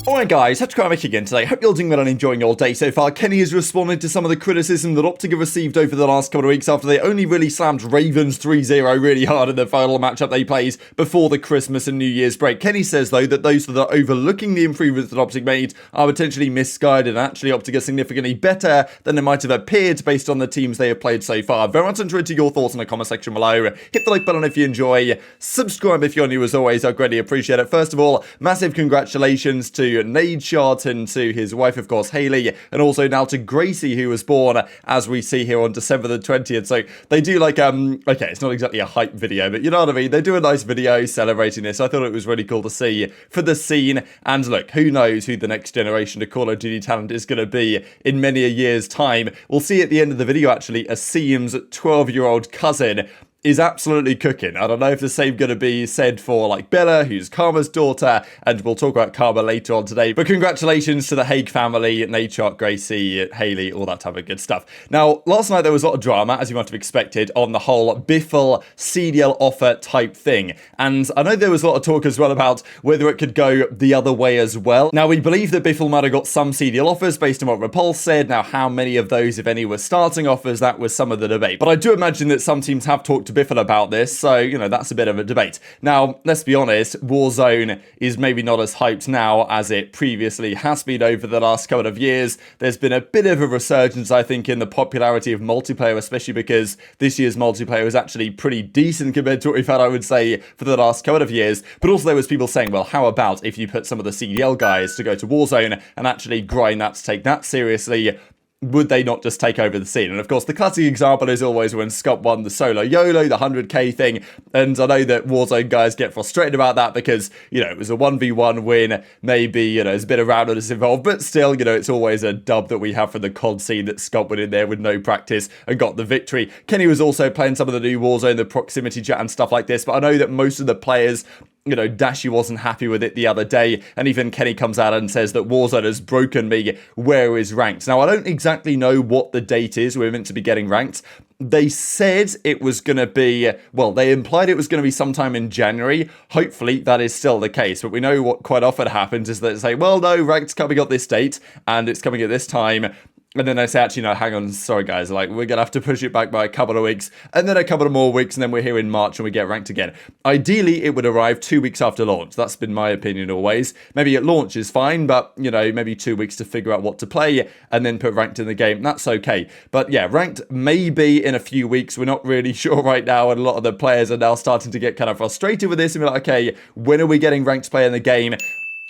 Alright guys, TacticalRab again today. Hope you're all doing well and enjoying your day so far. Kenny has responded to some of the criticism that OpTic have received over the last couple of weeks after they only really slammed Ravens 3-0 really hard in the final matchup they played before the Christmas and New Year's break. Kenny says though that those that are overlooking the improvements that OpTic made are potentially misguided, and actually OpTic are significantly better than it might have appeared based on the teams they have played so far. Very much interested in your thoughts in the comment section below. Hit the like button if you enjoy. Subscribe if you're new as always, I'd greatly appreciate it. First of all, massive congratulations to Nadeshot and to his wife, of course, Hayley, and also now to Gracie, who was born, as we see here, on December the 20th. So they do like, okay, it's not exactly a hype video, but you know what I mean? They do a nice video celebrating this. I thought it was really cool to see for the scene. And look, who knows who the next generation of Call of Duty talent is going to be in many a year's time. We'll see at the end of the video, actually, Asim's 12-year-old cousin is absolutely cooking. I don't know if the same going to be said for like Bella, who's Karma's daughter, and we'll talk about Karma later on today. But congratulations to the Hague family, Nadeshot, Gracie, Hayley, all that type of good stuff. Now, last night there was a lot of drama, as you might have expected, on the whole Biffle CDL offer type thing. And I know there was a lot of talk as well about whether it could go the other way as well. Now, we believe that Biffle might have got some CDL offers based on what Repulse said. Now, how many of those, if any, were starting offers, that was some of the debate. But I do imagine that some teams have talked to Biffle about this, so, you know, that's a bit of a debate. Now, let's be honest, Warzone is maybe not as hyped now as it previously has been over the last couple of years. There's been a bit of a resurgence, I think, in the popularity of multiplayer, especially because this year's multiplayer was actually pretty decent compared to what we've had, I would say, for the last couple of years. But also there was people saying, well, how about if you put some of the CDL guys to go to Warzone and actually grind that to take that seriously? Would they not just take over the scene? And of course, the classic example is always when Scott won the solo YOLO, the 100k thing. And I know that Warzone guys get frustrated about that because, you know, it was a 1v1 win. Maybe, you know, there's a bit of randomness involved, but still, you know, it's always a dub that we have from the COD scene that Scott went in there with no practice and got the victory. Kenny was also playing some of the new Warzone, the proximity chat and stuff like this, but I know that most of the players, you know, Dashy wasn't happy with it the other day, and even Kenny comes out and says that Warzone has broken me, where is ranked? Now, I don't exactly know what the date is we're meant to be getting ranked. They said it was going to be, well, they implied it was going to be sometime in January. Hopefully, that is still the case, but we know what quite often happens is that they say, well, no, ranked's coming up this date, and it's coming at this time. And then they say, actually, no, hang on, sorry guys, like, we're going to have to push it back by a couple of weeks, and then a couple of more weeks, and then we're here in March and we get ranked again. Ideally, it would arrive 2 weeks after launch. That's been my opinion always. Maybe at launch is fine, but, you know, maybe 2 weeks to figure out what to play, and then put ranked in the game. That's okay. But yeah, ranked maybe in a few weeks. We're not really sure right now, and a lot of the players are now starting to get kind of frustrated with this, and be like, okay, when are we getting ranked play in the game?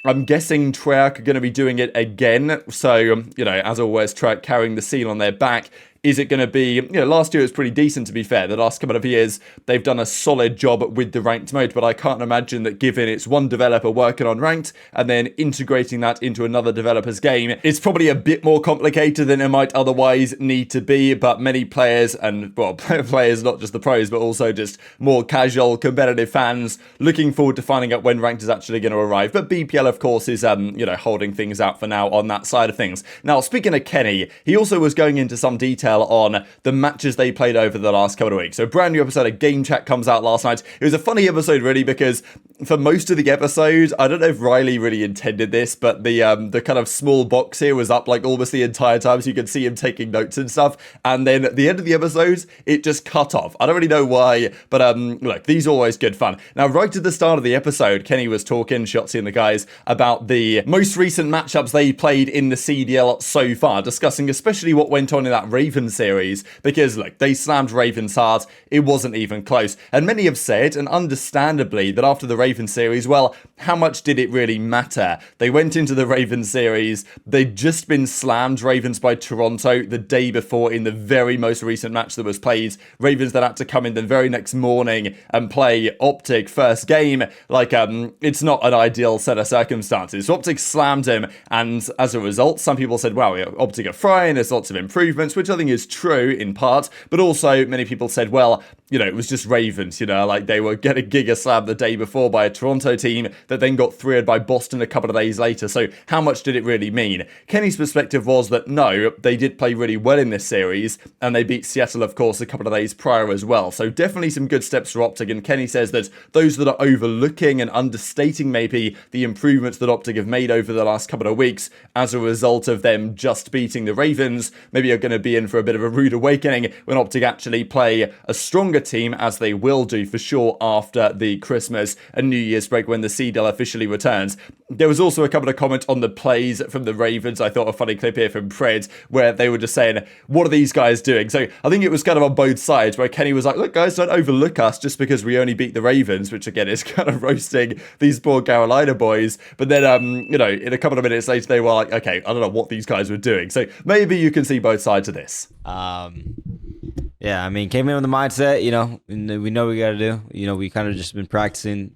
I'm guessing Treyarch are going to be doing it again. So, you know, as always, Treyarch carrying the scene on their back. Is it going to be, you know, last year was pretty decent, to be fair. The last couple of years, they've done a solid job with the ranked mode, but I can't imagine that given it's one developer working on ranked and then integrating that into another developer's game, it's probably a bit more complicated than it might otherwise need to be. But many players, and well, players, not just the pros, but also just more casual, competitive fans, looking forward to finding out when ranked is actually going to arrive. But BPL, of course, is, you know, holding things out for now on that side of things. Now, speaking of Kenny, he also was going into some detail on the matches they played over the last couple of weeks. So a brand new episode of Game Chat comes out last night. It was a funny episode really because for most of the episode, I don't know if Riley really intended this, but the kind of small box here was up like almost the entire time, so you could see him taking notes and stuff. And then at the end of the episode, it just cut off. I don't really know why, but look, these are always good fun. Now, right at the start of the episode, Kenny was talking, Shotzzy and the guys, about the most recent matchups they played in the CDL so far, discussing especially what went on in that Raven series, because look, they slammed Ravens hard. It wasn't even close. And many have said, and understandably, that after the Raven series, well, how much did it really matter? They went into the Raven series, they'd just been slammed, Ravens, by Toronto the day before in the very most recent match that was played. Ravens then had to come in the very next morning and play OpTic first game. Like, it's not an ideal set of circumstances. So OpTic slammed him, and as a result, some people said, wow, OpTic are frying, there's lots of improvements, which I think is true in part, but also many people said, well, you know, it was just Ravens, you know, like they were getting Giga Slammed the day before by a Toronto team that then got 3-0'd by Boston a couple of days later. So how much did it really mean? Kenny's perspective was that no, they did play really well in this series, and they beat Seattle, of course, a couple of days prior as well. So definitely some good steps for OpTic, and Kenny says that those that are overlooking and understating maybe the improvements that OpTic have made over the last couple of weeks as a result of them just beating the Ravens, maybe are going to be in for a bit of a rude awakening when OpTic actually play a stronger team, as they will do for sure after the Christmas and New Year's break when the CDL officially returns. There was also a couple of comments on the plays from the Ravens. I thought a funny clip here from Pred where they were just saying, what are these guys doing? So I think it was kind of on both sides where Kenny was like, look guys, don't overlook us just because we only beat the Ravens, which again is kind of roasting these poor Carolina boys. But then, you know, in a couple of minutes later, they were like, okay, I don't know what these guys were doing. So maybe you can see both sides of this. Yeah, I mean, came in with the mindset, you know, we know what we got to do. You know, we kind of just been practicing.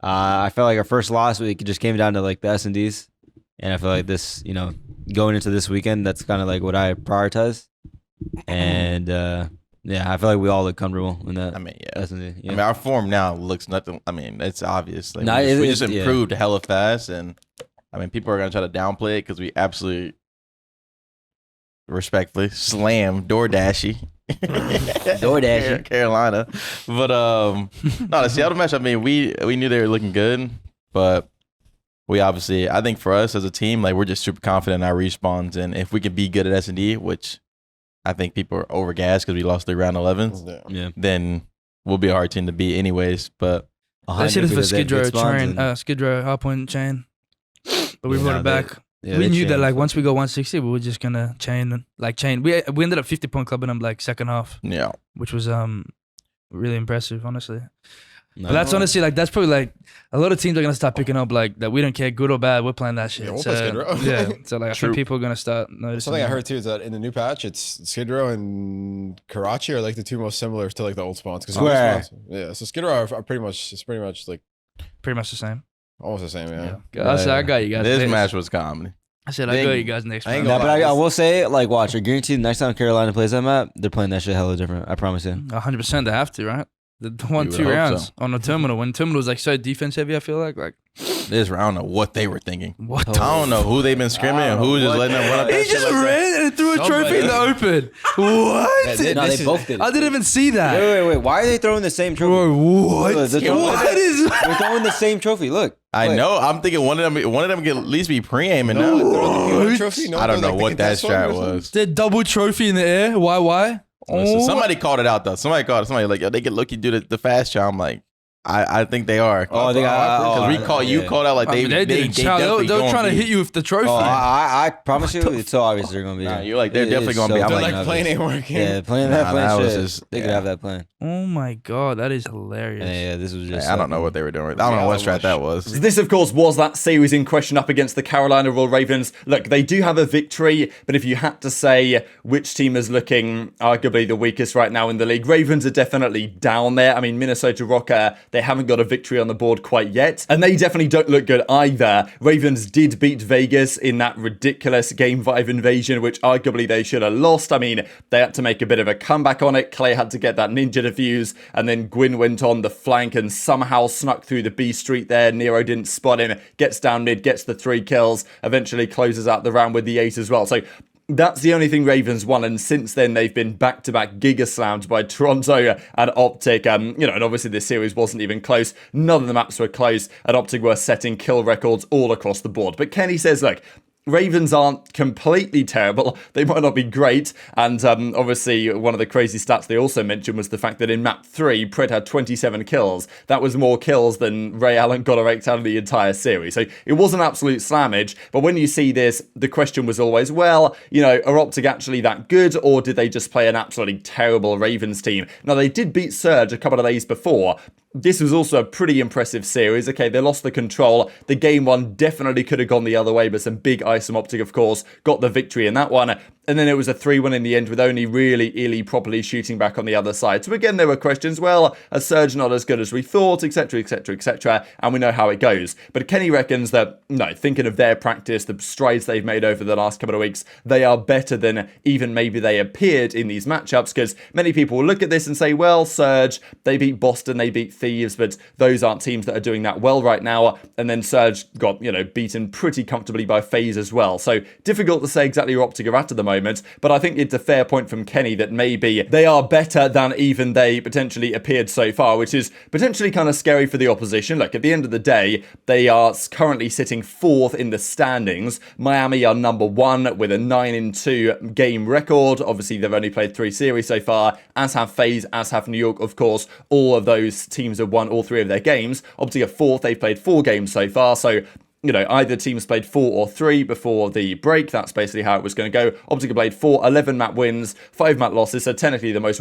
I felt like our first loss, we just came down to like the S&Ds. And I feel like this, you know, going into this weekend, that's kind of like what I prioritize. And yeah, I feel like we all look comfortable in that. I mean, yeah. S&D, yeah. I mean, our form now looks nothing. I mean, it's obvious. Like, No, we just improved hella fast. And I mean, people are going to try to downplay it because we absolutely, respectfully, slam Dashy. DoorDash Carolina. But no, the Seattle match, I mean, we knew they were looking good, but we obviously, I think for us as a team, like we're just super confident in our respawns, and if we can be good at S&D, which I think people are overgassed because we lost 3 round 11s, yeah, then we'll be a hard team to beat anyways. But I see this for Skidrow hardpoint chain, but we brought it back. Yeah, we knew that like once we go 160, we were just gonna chain. We ended up 50-point clubbing them like second half. Yeah, which was really impressive, honestly. No, but that's honestly like that's probably like a lot of teams are gonna start picking up like that. We don't care, good or bad, we're playing that shit. Yeah, we'll play Skid Row. Yeah, so like I think people are gonna start noticing. Something I heard too is that in the new patch, it's Skid Row and Karachi are like the two most similar to like the old spawns. Yeah, so Skid Row are pretty much like pretty much the same. Almost the same, yeah. I got you guys. this match was comedy. I said I got you guys next round. Yeah, but I will say, like, watch, I guarantee the next time Carolina plays that map, they're playing that shit hella different. I promise you. 100% they have to, right? The 1-2 rounds on the terminal. When terminal was like so defense heavy, I feel like this round, I don't know what they were thinking. What? I don't know who they've been scrimming and who was just letting them run up. He just ran and threw a trophy in the open. What? No, they both did it. I didn't even see that. Wait. Why are they throwing the same trophy? Bro, what? Look, they're throwing the same trophy. Look. I know. I'm thinking one of them could at least be pre-aiming now. Trophy? I don't know what that strat was. The double trophy in the air. Why? Listen, somebody called it out though. Somebody like, yo, they get lucky do the fast chow. I'm like, I think they are. Oh, they got. Because you called out like they were trying to hit you with the trophy. Oh, I promise you, it's so obvious they're gonna be. Nah, you're like they're definitely gonna be. I'm like plane ain't working. Yeah, plane shit. They could have that plan. Oh my god, that is hilarious. Yeah, this was just. I don't know what they were doing. I don't know what strat that was. This, of course, was that series in question up against the Carolina Royal Ravens. Look, they do have a victory, but if you had to say which team is looking arguably the weakest right now in the league, Ravens are definitely down there. I mean, Minnesota Rocker, they haven't got a victory on the board quite yet, and they definitely don't look good either. Ravens did beat Vegas in that ridiculous Game 5 invasion, which arguably they should have lost. I mean, they had to make a bit of a comeback on it. Clay had to get that ninja defuse, and then Gwyn went on the flank and somehow snuck through the B street there. Nero didn't spot him, gets down mid, gets the 3 kills, eventually closes out the round with the 8 as well. So that's the only thing Ravens won, and since then they've been back-to-back Giga Slammed by Toronto and OpTic. You know, and obviously this series wasn't even close. None of the maps were close, and OpTic were setting kill records all across the board. But Kenny says, look, Ravens aren't completely terrible. They might not be great. And obviously, one of the crazy stats they also mentioned was the fact that in map 3, Pred had 27 kills. That was more kills than Ray Allen got raked out of the entire series. So it was an absolute slammage. But when you see this, the question was always, well, you know, are OpTic actually that good? Or did they just play an absolutely terrible Ravens team? Now, they did beat Surge a couple of days before. This was also a pretty impressive series. Okay, they lost the control. The game one definitely could have gone the other way, but some big ice from OpTic, of course, got the victory in that one. And then it was a 3-1 in the end with only really Illy properly shooting back on the other side. So again, there were questions, well, a Surge not as good as we thought, etc, etc, etc, and we know how it goes. But Kenny reckons that, no, thinking of their practice, the strides they've made over the last couple of weeks, they are better than even maybe they appeared in these matchups, because many people will look at this and say, well, Surge, they beat Boston, they beat Thieves, but those aren't teams that are doing that well right now. And then Surge got, beaten pretty comfortably by FaZe as well. So difficult to say exactly where OpTic are at the moment. But I think it's a fair point from Kenny that maybe they are better than even they potentially appeared so far, which is potentially kind of scary for the opposition. Look, at the end of the day, they are currently sitting 4th in the standings. Miami are number 1 with a 9-2 game record. Obviously, they've only played 3 series so far, as have FaZe, as have New York, of course. All of those teams have won all 3 of their games. OpTic are 4th. They've played 4 games so far, so either team's played 4 or 3 before the break. That's basically how it was going to go. OpTic played 11 map wins, 5 map losses, so technically the most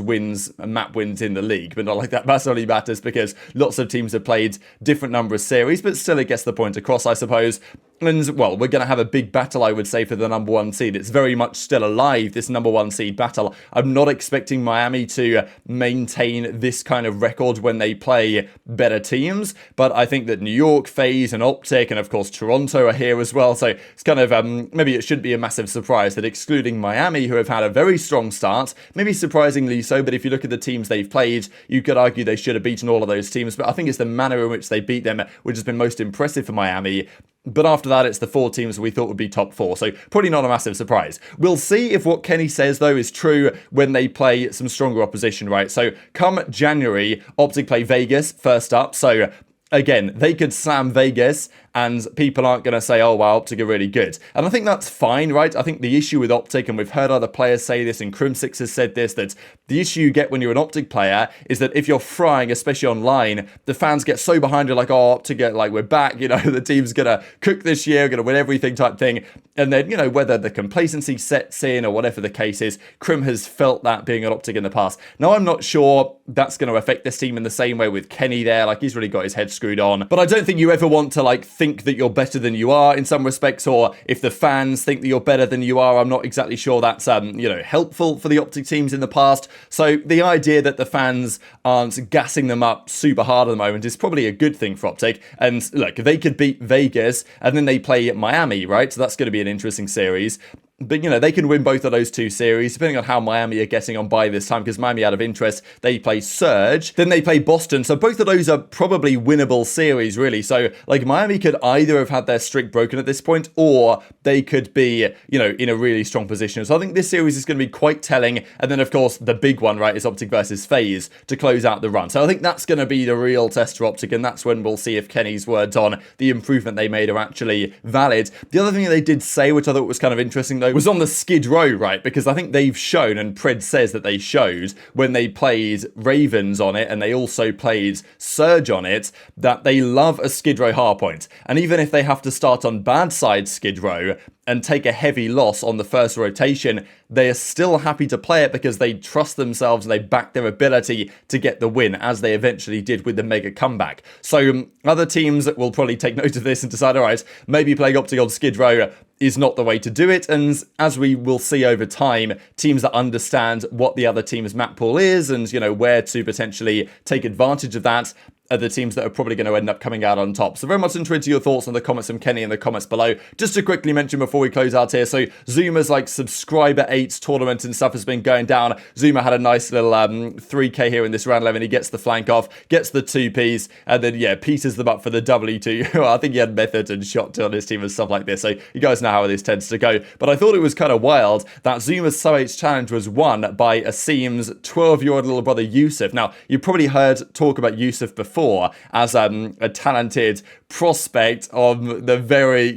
map wins in the league, but not like that massively matters because lots of teams have played different number of series, but still it gets the point across, I suppose. And, well, we're going to have a big battle, I would say, for the number 1 seed. It's very much still alive, this number 1 seed battle. I'm not expecting Miami to maintain this kind of record when they play better teams, but I think that New York, FaZe, and OpTic, and of course Toronto are here as well, so it's kind of, maybe it shouldn't be a massive surprise that excluding Miami, who have had a very strong start, maybe surprisingly so, but if you look at the teams they've played, you could argue they should have beaten all of those teams, but I think it's the manner in which they beat them which has been most impressive for Miami. But after that, it's the 4 teams we thought would be top 4, so probably not a massive surprise. We'll see if what Kenny says, though, is true when they play some stronger opposition, right? So come January, OpTic play Vegas first up, so again, they could slam Vegas and people aren't going to say, oh, wow, OpTic are really good. And I think that's fine, right? I think the issue with OpTic, and we've heard other players say this, and Crimsix has said this, that the issue you get when you're an OpTic player is that if you're frying, especially online, the fans get so behind you, like, oh, OpTic, like, we're back, the team's going to cook this year, going to win everything type thing. And then, whether the complacency sets in or whatever the case is, Crim has felt that being an OpTic in the past. Now, I'm not sure that's going to affect this team in the same way with Kenny there. Like, he's really got his head screwed on. But I don't think you ever want to, like, think that you're better than you are in some respects, or if the fans think that you're better than you are, I'm not exactly sure that's, helpful for the OpTic teams in the past. So the idea that the fans aren't gassing them up super hard at the moment is probably a good thing for OpTic. And look, they could beat Vegas and then they play Miami, right? So that's going to be an interesting series. But, they can win both of those 2 series, depending on how Miami are getting on by this time, because Miami, out of interest, they play Surge, then they play Boston. So both of those are probably winnable series, really. So, like, Miami could either have had their streak broken at this point, or they could be, in a really strong position. So I think this series is going to be quite telling. And then, of course, the big one, right, is OpTic versus FaZe to close out the run. So I think that's going to be the real test for OpTic, and that's when we'll see if Kenny's words on the improvement they made are actually valid. The other thing that they did say, which I thought was kind of interesting, though, was on the Skid Row, right? Because I think they've shown, and Pred says that they showed when they played Ravens on it and they also played Surge on it, that they love a Skid Row hardpoint. And even if they have to start on bad side Skid Row and take a heavy loss on the first rotation, they are still happy to play it because they trust themselves and they back their ability to get the win, as they eventually did with the mega comeback. So other teams will probably take note of this and decide, all right, maybe playing OpTic on Skid Row is not the way to do it. And as we will see over time, teams that understand what the other team's map pool is and, where to potentially take advantage of that are the teams that are probably going to end up coming out on top. So very much interested to your thoughts on the comments from Kenny in the comments below. Just to quickly mention before we close out here, so Zuma's like subscriber 8 tournament and stuff has been going down. Zuma had a nice little 3k here in this round 11. He gets the flank off, gets the 2Ps, and then peters them up for the W2. I think he had Method and Shot on his team and stuff like this, so you guys know how this tends to go. But I thought it was kind of wild that Zuma's Sub 8 challenge was won by Asim's 12-year-old little brother Yousuf. Now, you probably heard talk about Yousuf before as a talented prospect of the very,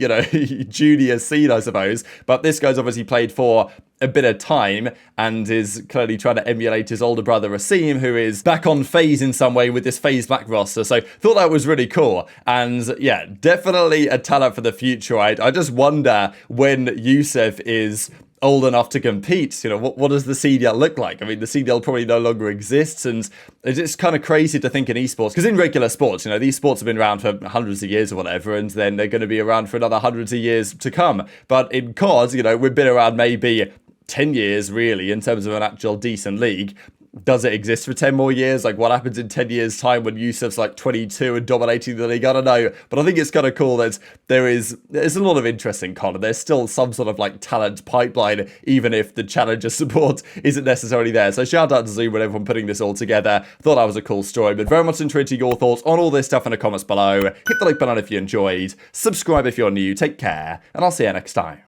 junior scene, I suppose. But this guy's obviously played for a bit of time and is clearly trying to emulate his older brother Asim, who is back on FaZe in some way with this FaZe Black roster. So thought that was really cool. And yeah, definitely a talent for the future, right? I just wonder when Yousuf is old enough to compete, what does the CDL look like? I mean, the CDL probably no longer exists, and it's just kind of crazy to think in esports, because in regular sports, these sports have been around for hundreds of years or whatever, and then they're going to be around for another hundreds of years to come. But in COD, we've been around maybe 10 years, really, in terms of an actual decent league. Does it exist for 10 more years? Like, what happens in 10 years' time when Yousuf's like 22 and dominating the league? I don't know. But I think it's kind of cool that there's a lot of interest in Connor. There's still some sort of like talent pipeline, even if the challenger support isn't necessarily there. So shout out to Zoom and everyone putting this all together. Thought that was a cool story, but very much intrigued to your thoughts on all this stuff in the comments below. Hit the like button if you enjoyed. Subscribe if you're new. Take care, and I'll see you next time.